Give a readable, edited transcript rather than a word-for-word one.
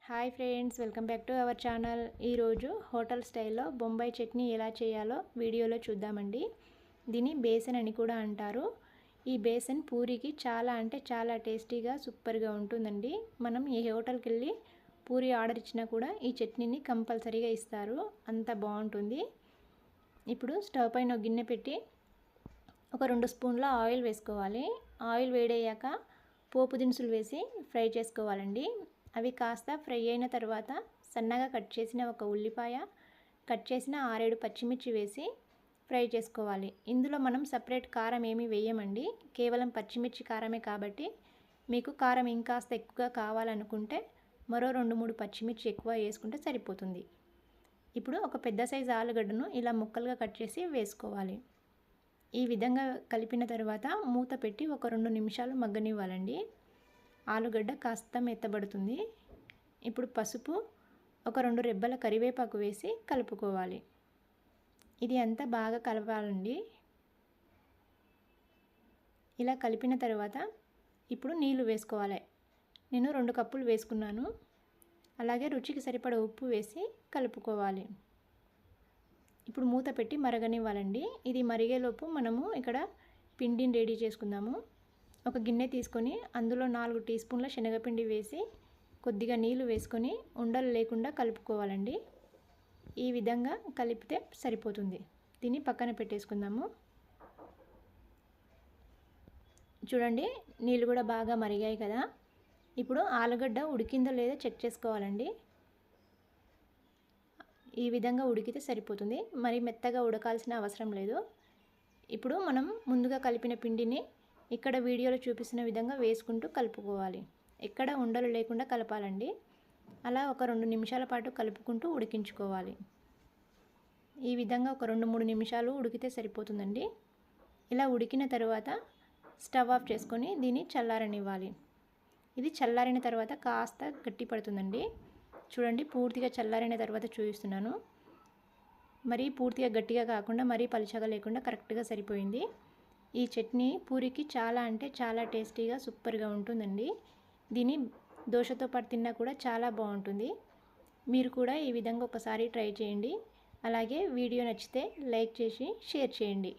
Hi friends, welcome back to our channel. ఈరోజు hotel స్టైల్లో బొంబాయి చట్నీ ఎలా చేయాలో వీడియోలో చూద్దామండి. దీన్ని బేసన్ అని కూడా అంటారు. ఈ బేసన్ పూరికి చాలా అంటే చాలా టేస్టీగా సూపర్గా ఉంటుందండి. మనం ఏ హోటల్కి వెళ్ళి పూరి ఆర్డర్ ఇచ్చినా కూడా ఈ చట్నీని కంపల్సరీగా ఇస్తారు, అంత బాగుంటుంది. ఇప్పుడు స్టవ్ పైన ఒక గిన్నె పెట్టి ఒక 2 స్పూన్ల ఆయిల్ వేసుకోవాలి. ఆయిల్ వేడయ్యాక పోపు దినుసులు వేసి ఫ్రై చేసుకోవాలండి. అవి కాస్త ఫ్రై అయిన తర్వాత సన్నగా కట్ చేసిన ఒక ఉల్లిపాయ, కట్ చేసిన 6-7 పచ్చిమిర్చి వేసి ఫ్రై చేసుకోవాలి. ఇందులో మనం సపరేట్ కారం ఏమీ వేయమండి, కేవలం పచ్చిమిర్చి కారమే. కాబట్టి మీకు కారం ఇంకాస్త ఎక్కువగా కావాలనుకుంటే మరో 2-3 పచ్చిమిర్చి ఎక్కువ వేసుకుంటే సరిపోతుంది. ఇప్పుడు ఒక పెద్ద సైజు ఆలుగడ్డను ఇలా ముక్కలుగా కట్ చేసి వేసుకోవాలి. ఈ విధంగా కలిపిన తర్వాత మూత పెట్టి ఒక 2 నిమిషాలు మగ్గనివ్వాలండి. ఆలుగడ్డ కాస్త మెత్తబడుతుంది. ఇప్పుడు పసుపు, ఒక 2 రెబ్బల కరివేపాకు వేసి కలుపుకోవాలి. ఇది అంతా బాగా కలపాలండి. ఇలా కలిపిన తర్వాత ఇప్పుడు నీళ్లు వేసుకోవాలి. నేను 2 కప్పులు వేసుకున్నాను. అలాగే రుచికి సరిపడ ఉప్పు వేసి కలుపుకోవాలి. ఇప్పుడు మూత పెట్టి మరగనివ్వాలండి. ఇది మరిగేలోపు మనము ఇక్కడ పిండిని రెడీ చేసుకుందాము. ఒక గిన్నె తీసుకొని అందులో 4 టీ స్పూన్ల శనగపిండి వేసి కొద్దిగా నీళ్లు వేసుకొని ఉండలు లేకుండా కలుపుకోవాలండి. ఈ విధంగా కలిపితే సరిపోతుంది. దీన్ని పక్కన పెట్టేసుకుందాము. చూడండి, నీళ్ళు కూడా బాగా మరిగాయి కదా. ఇప్పుడు ఆలుగడ్డ ఉడికిందో లేదో చెక్ చేసుకోవాలండి. ఈ విధంగా ఉడికితే సరిపోతుంది, మరి మెత్తగా ఉడకాల్సిన అవసరం లేదు. ఇప్పుడు మనం ముందుగా కలిపిన పిండిని ఇక్కడ వీడియోలో చూపిస్తున్న విధంగా వేసుకుంటూ కలుపుకోవాలి. ఎక్కడ ఉండలు లేకుండా కలపాలండి. అలా ఒక 2 నిమిషాల పాటు కలుపుకుంటూ ఉడికించుకోవాలి. ఈ విధంగా ఒక 2-3 నిమిషాలు ఉడికితే సరిపోతుందండి. ఇలా ఉడికిన తర్వాత స్టవ్ ఆఫ్ చేసుకొని దీన్ని చల్లారనివ్వాలి. ఇది చల్లారిన తర్వాత కాస్త గట్టి పడుతుందండి. చూడండి, పూర్తిగా చల్లారిన తర్వాత చూపిస్తున్నాను. మరీ పూర్తిగా గట్టిగా కాకుండా మరీ పలుచగా లేకుండా కరెక్ట్గా సరిపోయింది. ఈ చట్నీ పూరికి చాలా అంటే చాలా టేస్టీగా సూపర్గా ఉంటుందండి. దీన్ని దోశతో పాటు తిన్నా కూడా చాలా బాగుంటుంది. మీరు కూడా ఈ విధంగా ఒకసారి ట్రై చేయండి. అలాగే వీడియో నచ్చితే లైక్ చేసి షేర్ చేయండి.